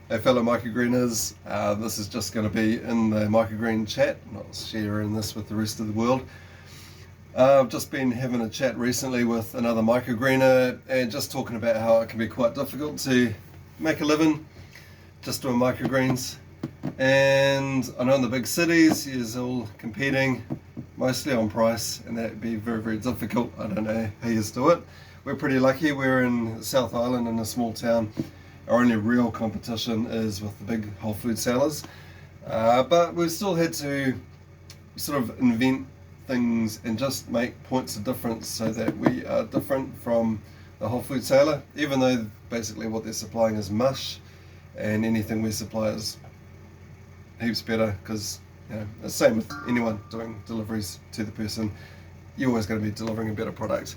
Hey fellow microgreeners, this is just going to be in the microgreen chat, not sharing this with the rest of the world. I've just been having a chat recently with another microgreener and just talking about how it can be quite difficult to make a living just doing microgreens. And I know in the big cities you're all competing mostly on price, and that'd be very, very difficult. I don't know how you do it. We're pretty lucky, we're in South Island in a small town. Our only real competition is with the big whole food sellers, but we've still had to sort of invent things and just make points of difference so that we are different from the whole food seller, even though basically what they're supplying is mush, and anything we supply is heaps better, because it's the same with anyone doing deliveries to the person. You're always going to be delivering a better product.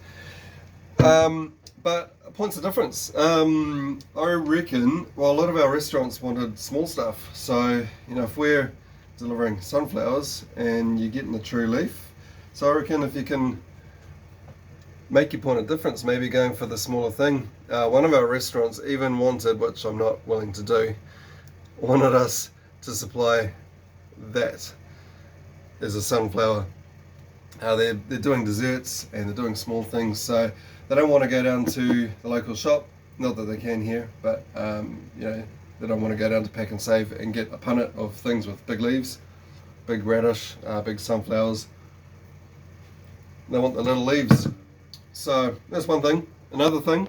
But points of difference. I reckon, well, a lot of our restaurants wanted small stuff. So, if we're delivering sunflowers and you're getting the true leaf, so I reckon if you can make your point of difference, maybe going for the smaller thing. One of our restaurants even wanted, which I'm not willing to do, wanted us to supply that as a sunflower. They're doing desserts and they're doing small things, so they don't want to go down to the local shop, not that they can here, but they don't want to go down to Pack and Save and get a punnet of things with big leaves, big radish, big sunflowers. They want the little leaves. So that's one thing. Another thing,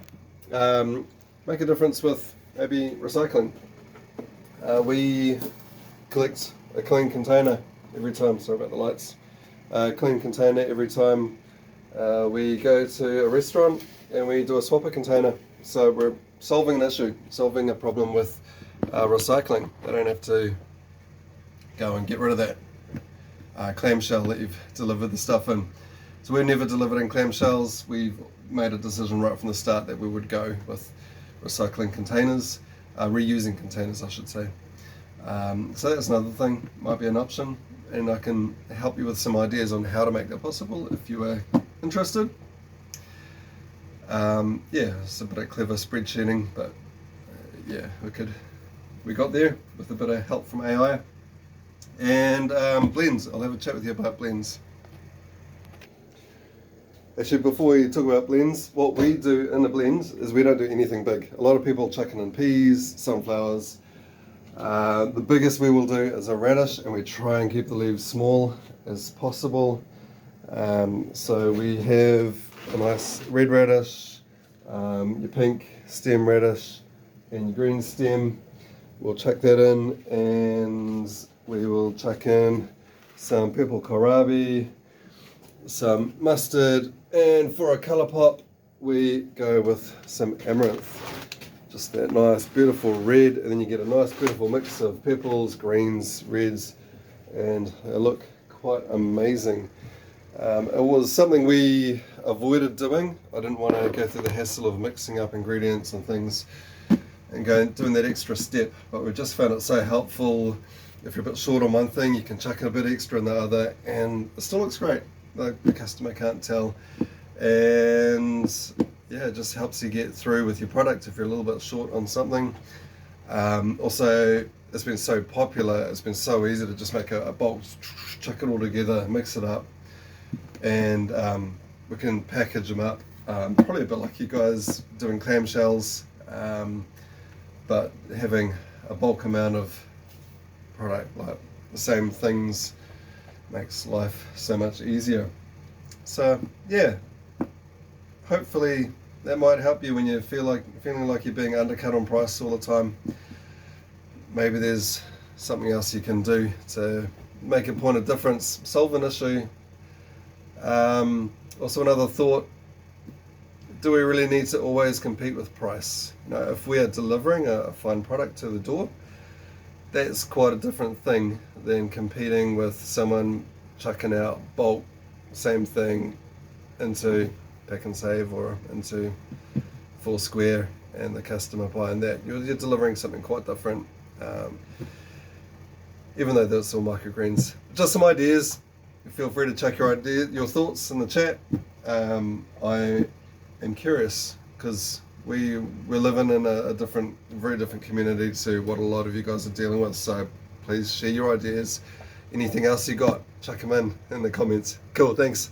make a difference with maybe recycling. We collect a clean container every time, sorry about the lights, clean container every time we go to a restaurant, and we do a swapper container. So we're solving an issue, solving a problem with recycling. They don't have to go and get rid of that clamshell that you've delivered the stuff in. So we've never delivered in clamshells. We've made a decision right from the start that we would go with recycling containers, reusing containers I should say. So that's another thing, might be an option, and I can help you with some ideas on how to make that possible if you are interested. It's a bit of clever spreadsheeting, but we got there with a bit of help from AI. And blends, I'll have a chat with you about blends. Actually, before we talk about blends, what we do in the blends is we don't do anything big. A lot of people chucking in peas, sunflowers. The biggest we will do is a radish, and we try and keep the leaves small as possible. So we have a nice red radish, your pink stem radish, and your green stem. We'll chuck that in, and we will chuck in some purple kohlrabi, some mustard, and for a colour pop we go with some amaranth. Just that nice beautiful red, and then you get a nice beautiful mix of purples, greens, reds, and they look quite amazing. It was something we avoided doing. I didn't want to go through the hassle of mixing up ingredients and things and doing that extra step, but we just found it so helpful. If you're a bit short on one thing, you can chuck in a bit extra in the other, and it still looks great. The customer can't tell, and it just helps you get through with your product if you're a little bit short on something. Also, it's been so popular, it's been so easy to just make a bulk, chuck it all together, mix it up, and we can package them up. Probably a bit like you guys doing clamshells, but having a bulk amount of product, like the same things, makes life so much easier. So hopefully that might help you when you feeling like you're being undercut on price all the time. Maybe there's something else you can do to make a point of difference, solve an issue. Also another thought, do we really need to always compete with price? If we are delivering a fine product to the door, that's quite a different thing than competing with someone chucking out bulk, same thing, into Pack and Save or into Foursquare, and the customer buying that. You're delivering something quite different, even though that's all microgreens. Just some ideas. Feel free to check your thoughts in the chat. I am curious, because we're living in a different, very different community to what a lot of you guys are dealing with. So please share your ideas. Anything else you got, chuck them in the comments. Cool, thanks.